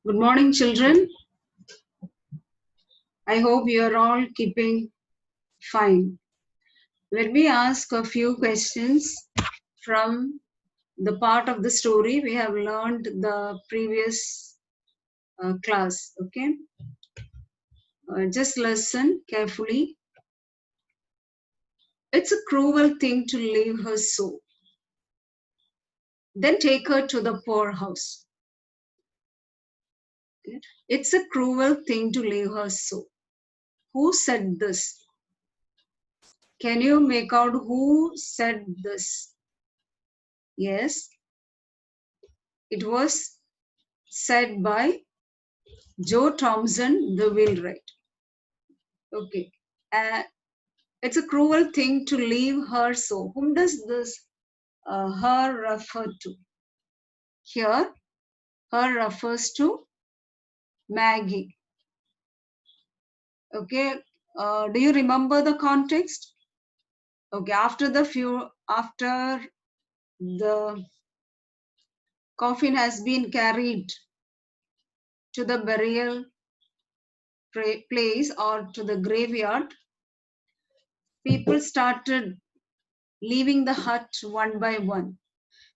Good morning, children. I hope you are all keeping fine. Let me ask a few questions from the part of the story we have learned the previous class. Okay, just listen carefully. It's a cruel thing to leave her so. Then take her to the poorhouse. Okay? It's a cruel thing to leave her so. Who said this? Can you make out who said this? Yes, it was said by Joe Thompson, the wheelwright. Okay. Uh, it's a cruel thing to leave her so. Whom does this her refer to? Here, her refers to Maggie. Okay. Do you remember the context? Okay. After the coffin has been carried to the burial place or to the graveyard, people started leaving the hut one by one.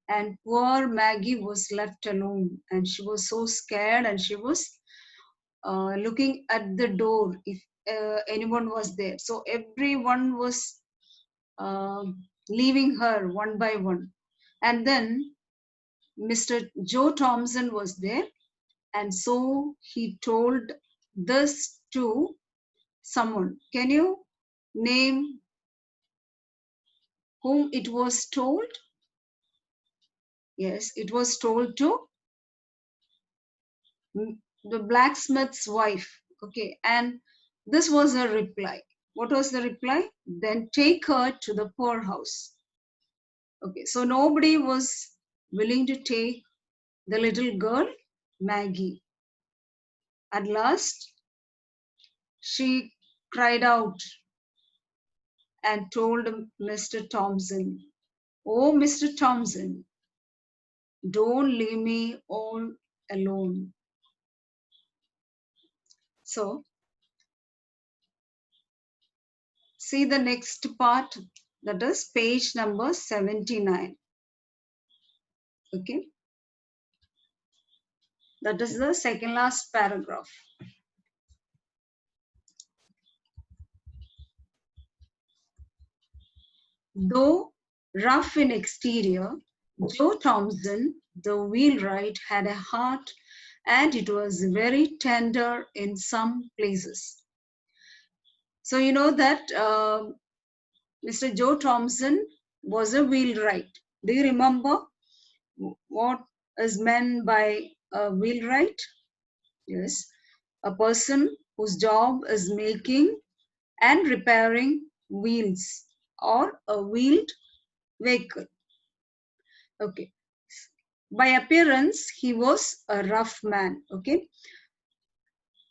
And poor Maggie was left alone, and she was so scared, and she was looking at the door if anyone was there. So everyone was uh, leaving her one by one. And then Mr. Joe Thompson was there, and so he told this to someone. Can you name whom it was told? Yes, it was told to the blacksmith's wife. Okay, and this was her reply. What was the reply? Then take her to the poorhouse. Okay, so nobody was willing to take the little girl, Maggie. At last, she cried out and told Mr. Thompson, "Oh, Mr. Thompson, don't leave me all alone." So, see the next part, that is page number 79. Okay, that is the second last paragraph. Though rough in exterior, Joe Thompson, the wheelwright, had a heart, and it was very tender in some places. So you know that Mr. Joe Thompson was a wheelwright. Do you remember what is meant by a wheelwright? Yes, a person whose job is making and repairing wheels or a wheeled vehicle. Okay. By appearance, he was a rough man. Okay.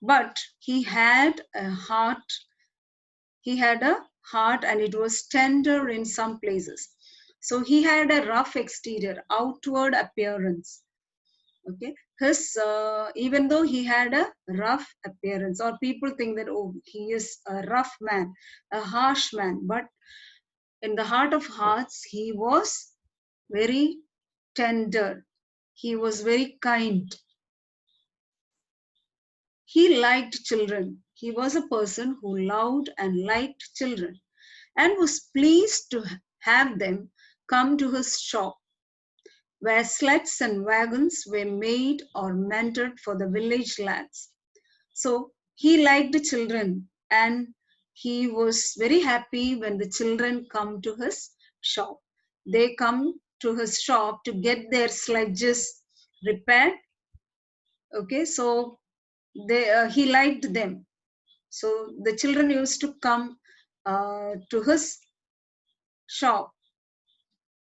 But he had a heart. He had a heart, and it was tender in some places. So he had a rough exterior, outward appearance. Okay, his even though he had a rough appearance, or people think that, oh, he is a rough man, a harsh man, but in the heart of hearts, he was very tender. He was very kind. He liked children. He was a person who loved and liked children and was pleased to have them come to his shop, where sleds and wagons were made or mended for the village lads. So he liked the children, and he was very happy when the children come to his shop. They come to his shop to get their sledges repaired. Okay, so he liked them. So the children used to come to his shop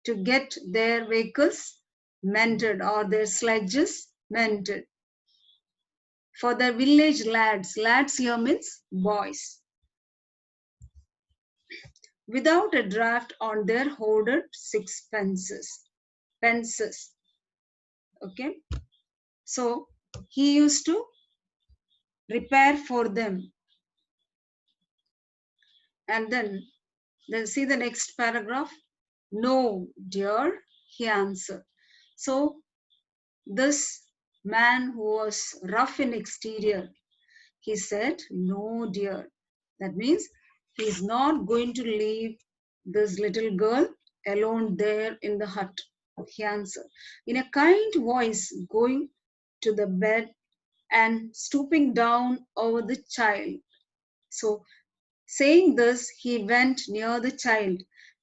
to get their vehicles mended or their sledges mended. For the village lads, lads here means boys, without a draft on their hoarded sixpences. Pences. Okay. So he used to repair for them. And then see the next paragraph. No, dear, he answered. So this man who was rough in exterior, he said, no, dear. That means he's not going to leave this little girl alone there in the hut. He answered in a kind voice, going to the bed and stooping down over the child. So, saying this, he went near the child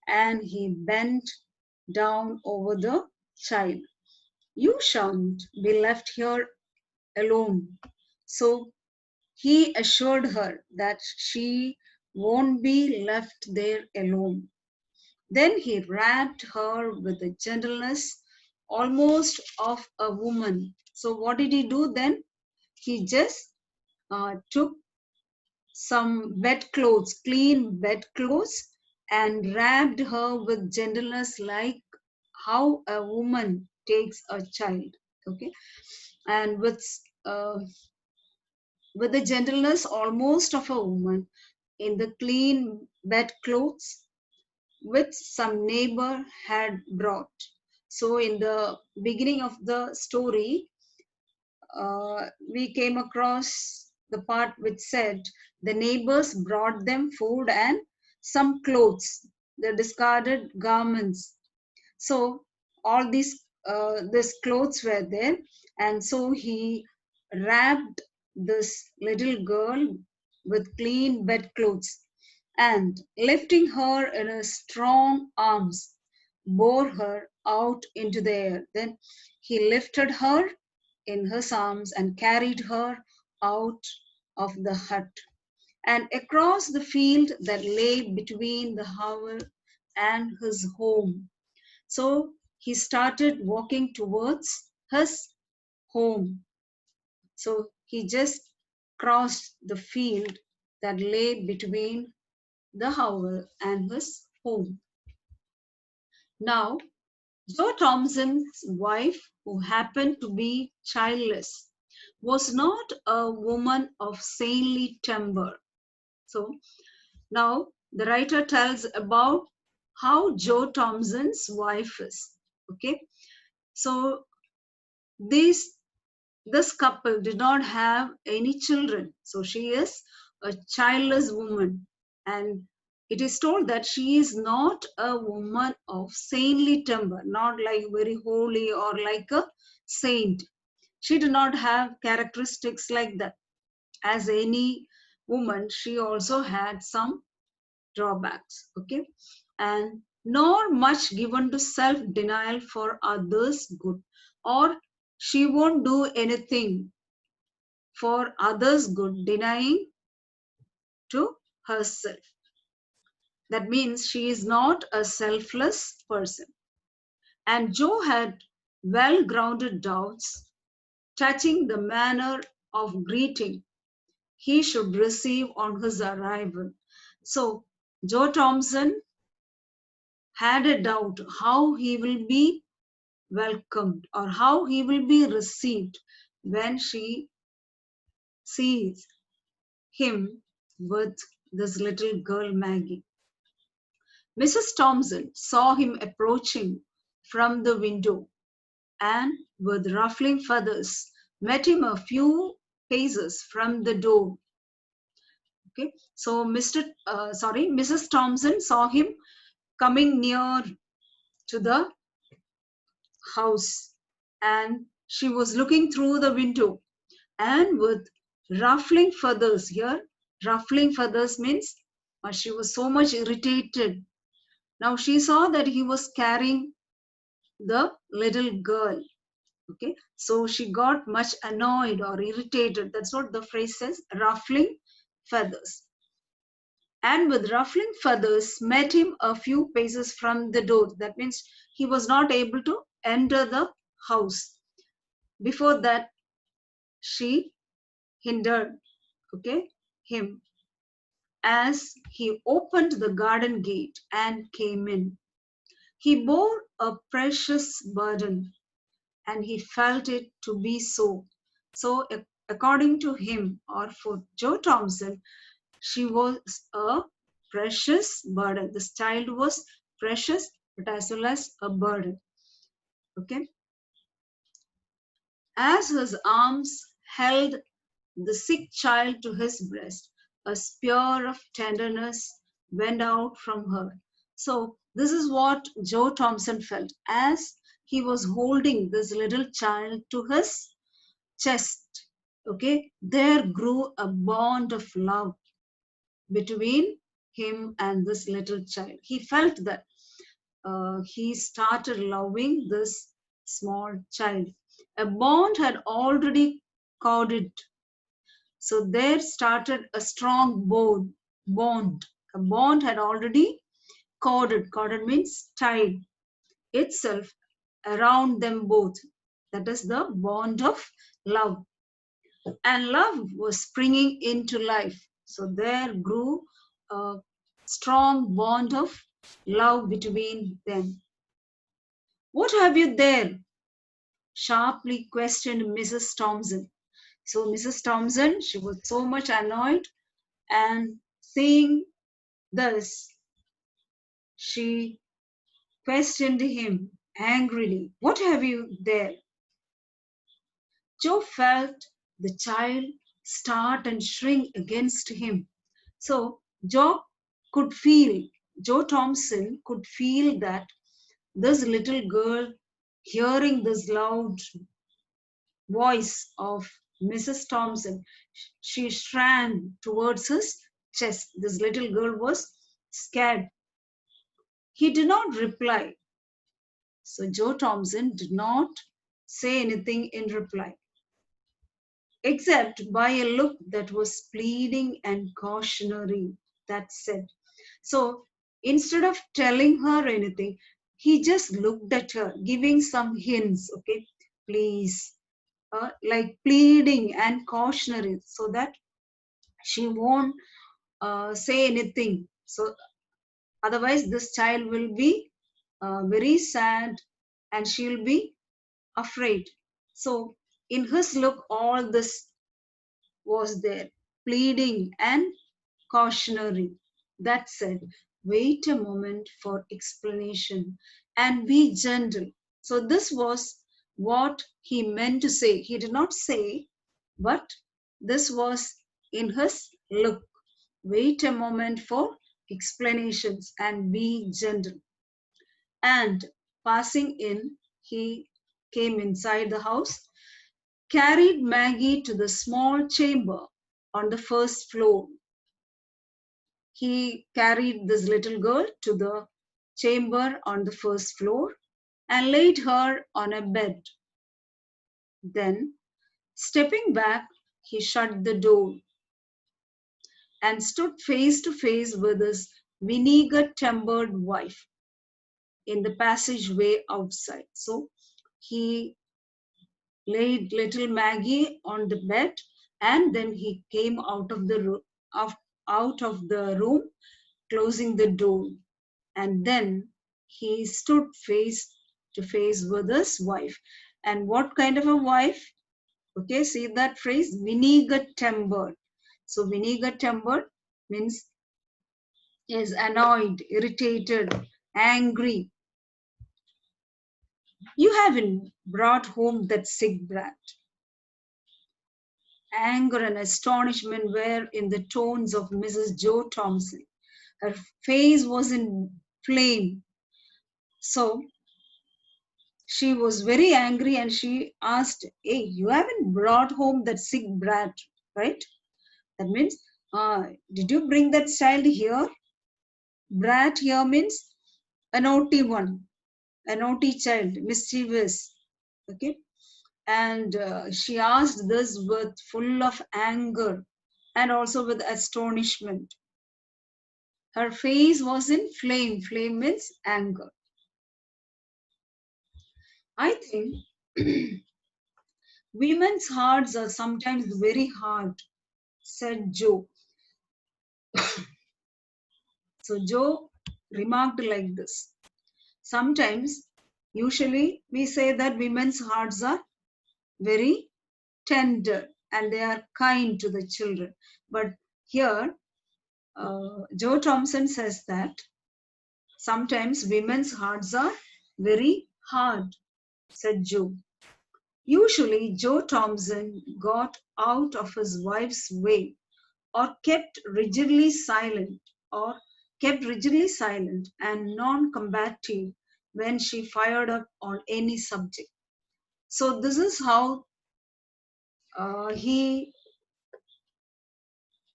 and he bent down over the child. You shan't be left here alone. So he assured her that she won't be left there alone. Then he wrapped her with the gentleness almost of a woman. So, what did he do then? He just took some wet clothes, clean wet clothes, and wrapped her with gentleness like how a woman takes a child. Okay, and uh, with the gentleness almost of a woman in the clean wet clothes which some neighbor had brought. So, in the beginning of the story, we came across the part which said the neighbors brought them food and some clothes, the discarded garments. So all these clothes were there, and so he wrapped this little girl with clean bed clothes and lifting her in his strong arms bore her out into the air. Then he lifted her in his arms and carried her out of the hut and across the field that lay between the hovel and his home. So he started walking towards his home. So he just crossed the field that lay between the hovel and his home. Now, Joe Thompson's wife, who happened to be childless, was not a woman of saintly temper. So now the writer tells about how Joe Thompson's wife is. Okay, so this this couple did not have any children, so she is a childless woman, and it is told that she is not a woman of saintly temper, not like very holy or like a saint. She did not have characteristics like that. As any woman, she also had some drawbacks. Okay, and nor much given to self denial for others' good, or she won't do anything for others' good, denying to herself. That means she is not a selfless person. And Joe had well grounded doubts touching the manner of greeting he should receive on his arrival. So, Joe Thompson had a doubt how he will be welcomed or how he will be received when she sees him with this little girl Maggie. Mrs. Thompson saw him approaching from the window and, with ruffling feathers, met him a few paces from the door. Okay, so Mrs. Thompson saw him coming near to the house, and she was looking through the window and with ruffling feathers. Here, ruffling feathers means she was so much irritated. Now she saw that he was carrying the little girl. Okay, so she got much annoyed or irritated. That's what the phrase says, ruffling feathers. And with ruffling feathers met him a few paces from the door. That means he was not able to enter the house. Before that, she hindered, okay, him as he opened the garden gate and came in. He bore a precious burden, and he felt it to be so. So according to him, or for Joe Thompson, she was a precious burden. This child was precious, but as well as a burden. Okay. As his arms held the sick child to his breast, a spear of tenderness went out from her. So, this is what Joe Thompson felt as he was holding this little child to his chest. Okay, there grew a bond of love between him and this little child. He felt that he started loving this small child. A bond had already coded. So there started a strong bond. A bond had already coded. Coded means tied itself around them both. That is the bond of love. And love was springing into life. So there grew a strong bond of love between them. What have you there? Sharply questioned Mrs. Thompson. So Mrs. Thompson, she was so much annoyed, and seeing this, she questioned him angrily. What have you there? Joe felt the child start and shrink against him. So Joe Thompson could feel that this little girl, hearing this loud voice of Mrs. Thompson, she shrank towards his chest. This little girl was scared. He did not reply. So Joe Thompson did not say anything in reply, except by a look that was pleading and cautionary. That said. So instead of telling her anything, he just looked at her, giving some hints, okay, please, like pleading and cautionary, so that she won't say anything. So otherwise, this child will be very sad and she'll be afraid. So, in his look, all this was there, pleading and cautionary. That said, wait a moment for explanation and be gentle. So, this was what he meant to say. He did not say, but this was in his look. Wait a moment for explanations and be gentle. And passing in, he came inside the house, carried Maggie to the small chamber on the first floor. He carried this little girl to the chamber on the first floor and laid her on a bed. Then, stepping back, he shut the door and stood face to face with his vinegar tempered wife in the passageway outside. So he laid little Maggie on the bed, and then he came out of the room, closing the door. And then he stood face to face with his wife. And what kind of a wife? Okay, see that phrase, vinegar tempered. So vinegar tempered means is annoyed, irritated, angry. You haven't brought home that sick brat. Anger and astonishment were in the tones of Mrs. Joe Thompson. Her face was in flame. So she was very angry and she asked, hey, you haven't brought home that sick brat, right? That means, did you bring that child here? Brat here means a naughty one, a naughty child, mischievous. Okay. And she asked this with full of anger and also with astonishment. Her face was in flame. Flame means anger. I think women's hearts are sometimes very hard, said Joe. So Joe remarked like this. Sometimes, usually, we say that women's hearts are very tender and they are kind to the children. But here, Joe Thompson says that sometimes women's hearts are very hard, said Joe. Usually, Joe Thompson got out of his wife's way or or kept rigidly silent and non-combative when she fired up on any subject. So this is how he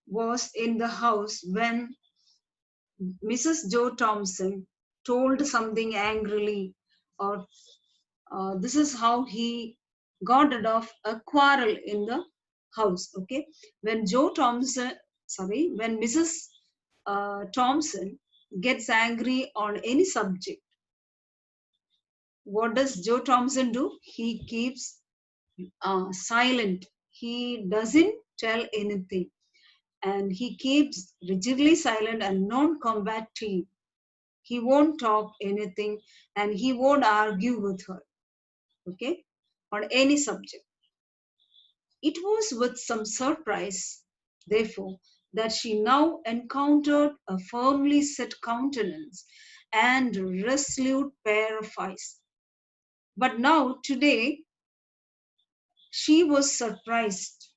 was in the house when Mrs. Joe Thompson told something angrily, or this is how he got rid of a quarrel in the house. Okay, when when Mrs. Thompson gets angry on any subject, what does Joe Thompson do? He keeps silent. He doesn't tell anything, and he keeps rigidly silent and non-combative. He won't talk anything, and he won't argue with her. Okay, on any subject. It was with some surprise, therefore, that she now encountered a firmly set countenance and resolute pair of eyes. But now, today, she was surprised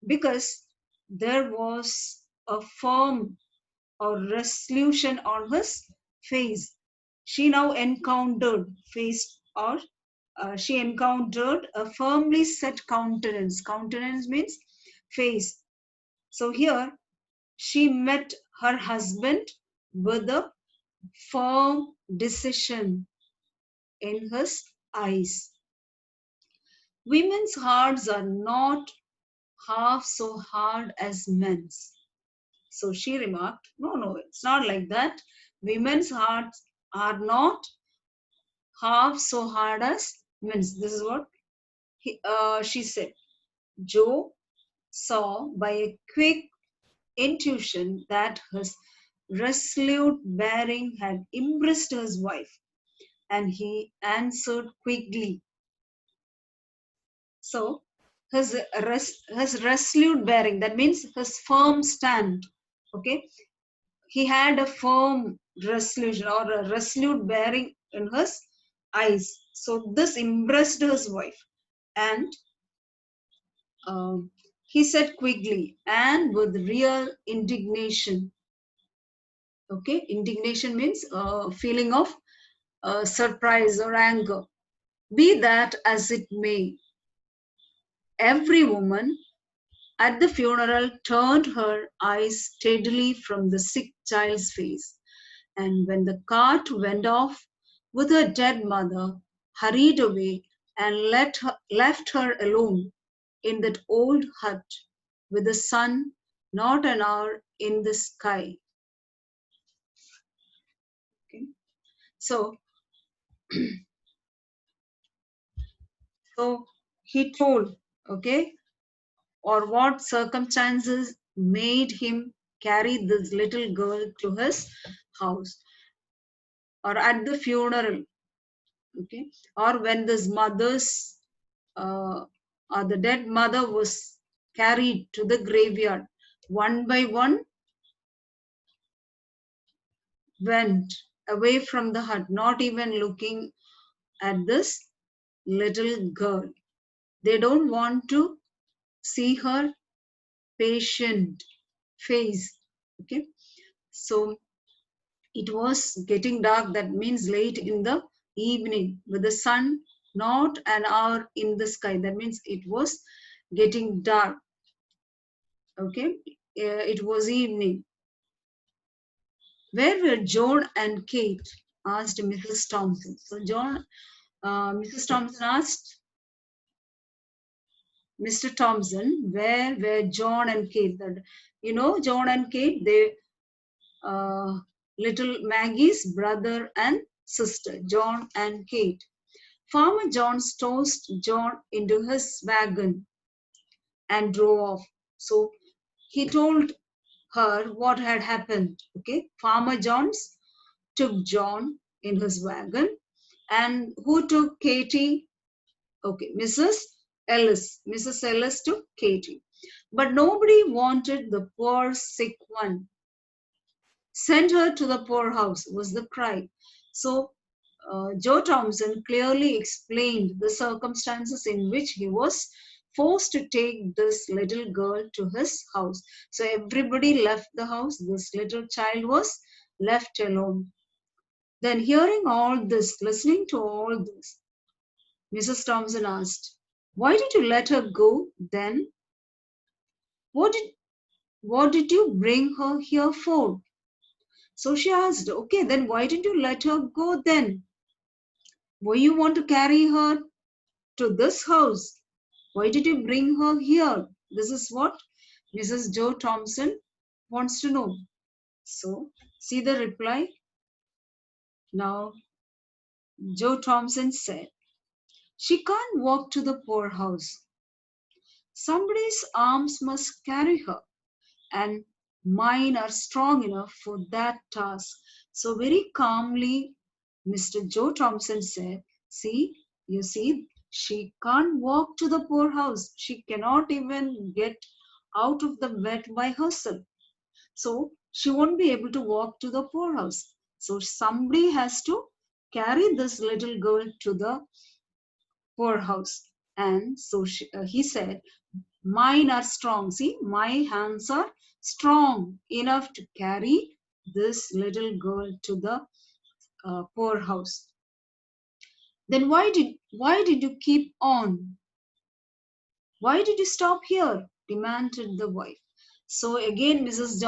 because there was a firm or resolution on his face. She now encountered she encountered a firmly set countenance. Countenance means face. So here she met her husband with a firm decision in his eyes. Women's hearts are not half so hard as men's. So she remarked, no, it's not like that. Women's hearts are not half so hard as men's. This is what she said. Joe saw by a quick intuition that his resolute bearing had impressed his wife, and he answered quickly. So his resolute bearing, that means his firm stand. Okay, he had a firm resolution or a resolute bearing in his eyes. So this impressed his wife, and he said quickly and with real indignation. Okay, indignation means feeling of surprise or anger. Be that as it may, every woman at the funeral turned her eyes steadily from the sick child's face, and when the cart went off with her dead mother, hurried away and left her alone in that old hut with the sun not an hour in the sky. Okay. So, so he told, okay, or what circumstances made him carry this little girl to his house or at the funeral, okay, or when this mother's or the dead mother was carried to the graveyard. One by one went away from the hut, not even looking at this little girl. They don't want to see her patient face. Okay, so it was getting dark. That means late in the evening with the sun not an hour in the sky. That means it was getting dark. Okay, it was evening. Where were John and Kate? Asked Mrs. Thompson. So Mrs. Thompson asked Mr. Thompson, where were John and Kate? That, you know, John and Kate, they little Maggie's brother and sister, John and Kate. Farmer John tossed John into his wagon and drove off. So he told her what had happened. Okay, Farmer John's took John in his wagon, and who took Katie? Okay, Mrs. Mrs. Ellis to Katie. But nobody wanted the poor sick one. Send her to the poorhouse was the cry. So Joe Thompson clearly explained the circumstances in which he was forced to take this little girl to his house. So everybody left the house. This little child was left alone. Then, hearing all this, listening to all this, Mrs. Thompson asked, "Why did you let her go then? What did, what did you bring her here for?" So she asked, "Okay, then why didn't you let her go then? Why you want to carry her to this house? Why did you bring her here?" This is what Mrs. Joe Thompson wants to know. So, see the reply. Now, Joe Thompson said, "She can't walk to the poorhouse. Somebody's arms must carry her, and mine are strong enough for that task." So, very calmly, Mr. Joe Thompson said, "See, you see, she can't walk to the poorhouse. She cannot even get out of the bed by herself. So, she won't be able to walk to the poorhouse. So, somebody has to carry this little girl to the poorhouse." And so he said, "Mine are strong. See, my hands are strong enough to carry this little girl to the poorhouse." "Then why did you keep on? Why did you stop here?" demanded the wife. So again, Mrs.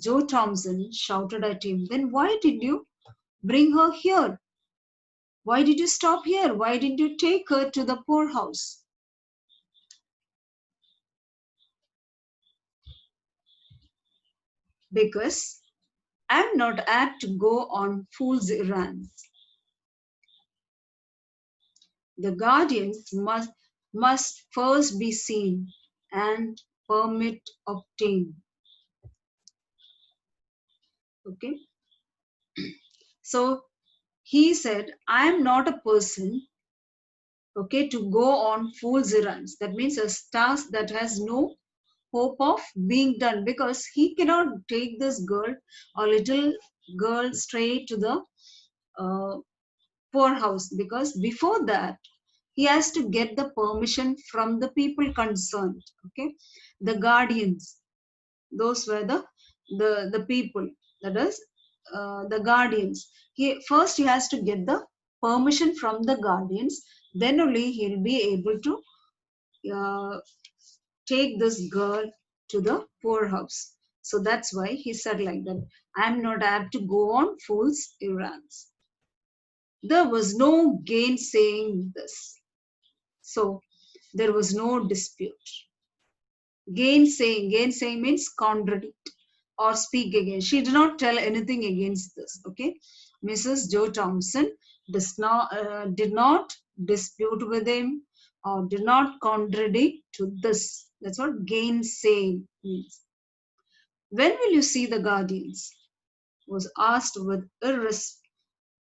Joe Thompson shouted at him, "Then why did you bring her here? Why did you stop here? Why did you take her to the poorhouse?" "Because I'm not apt to go on fool's errands. The guardians must first be seen and permit obtained." Okay. So he said, "I am not a person, okay, to go on fool's errands." That means a task that has no hope of being done, because he cannot take this girl or little girl straight to the uh, poorhouse, because before that he has to get the permission from the people concerned. Okay, the guardians, those were the people, that is the guardians. He has to get the permission from the guardians, then only he'll be able to uh, take this girl to the poorhouse. So that's why he said like that, "I'm not apt to go on fool's errands." There was no gainsaying this. So there was no dispute. Gainsaying means contradict or speak against. She did not tell anything against this. Okay, Mrs. Joe Thompson did not dispute with him or did not contradict to this. That's what gainsaying means. "When will you see the guardians?" was asked with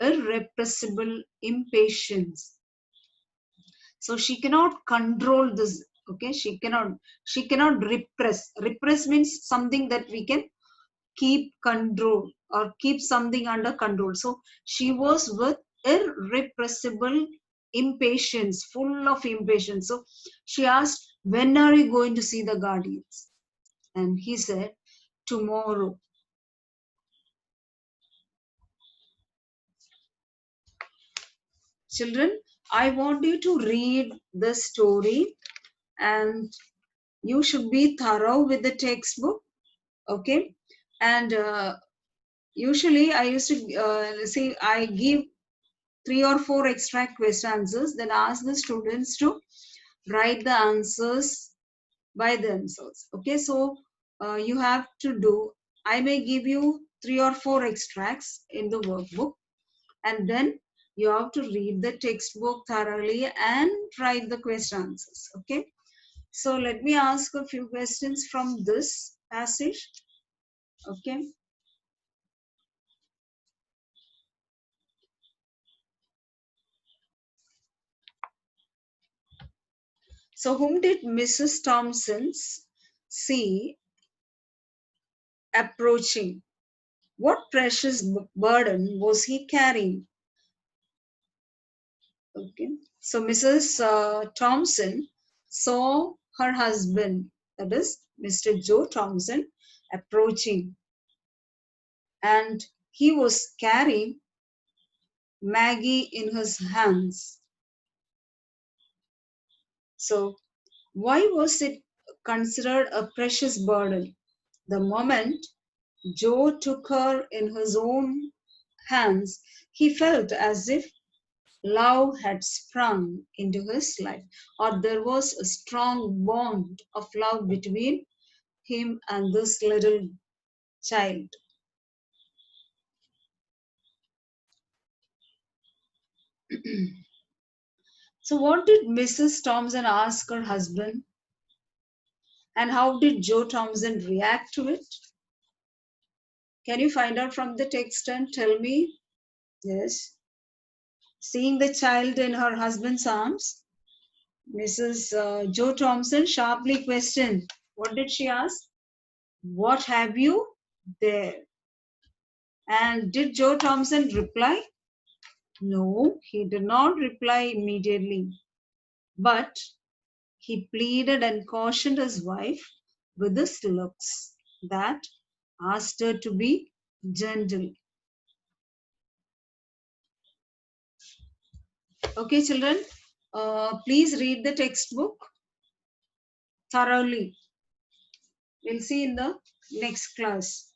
irrepressible impatience. So she cannot control this. Okay, she cannot repress means something that we can keep control or keep something under control. So she was with irrepressible impatience, full of impatience. So she asked, "When are you going to see the guardians?" And he said, "Tomorrow." Children, I want you to read the story, and you should be thorough with the textbook. Okay, and usually I used to say I give 3 or 4 extract question answers, then ask the students to write the answers by themselves. Okay, so you have to do, I may give you 3 or 4 extracts in the workbook, and then you have to read the textbook thoroughly and write the question answers. Okay, so let me ask a few questions from this passage. Okay, So, whom did Mrs. Thompson see approaching? What precious burden was he carrying? Okay. So, Mrs. Thompson saw her husband, that is Mr. Joe Thompson, approaching, and he was carrying Maggie in his hands. So, why was it considered a precious burden? The moment Joe took her in his own hands, he felt as if love had sprung into his life, or there was a strong bond of love between him and this little child. So, what did Mrs. Thompson ask her husband, and how did Joe Thompson react to it? Can you find out from the text and tell me? Yes. Seeing the child in her husband's arms, Mrs. Joe Thompson sharply questioned. What did she ask? What have you there? And did Joe Thompson reply? No, he did not reply immediately. But he pleaded and cautioned his wife with his looks that asked her to be gentle. Okay, children, please read the textbook thoroughly. We'll see in the next class.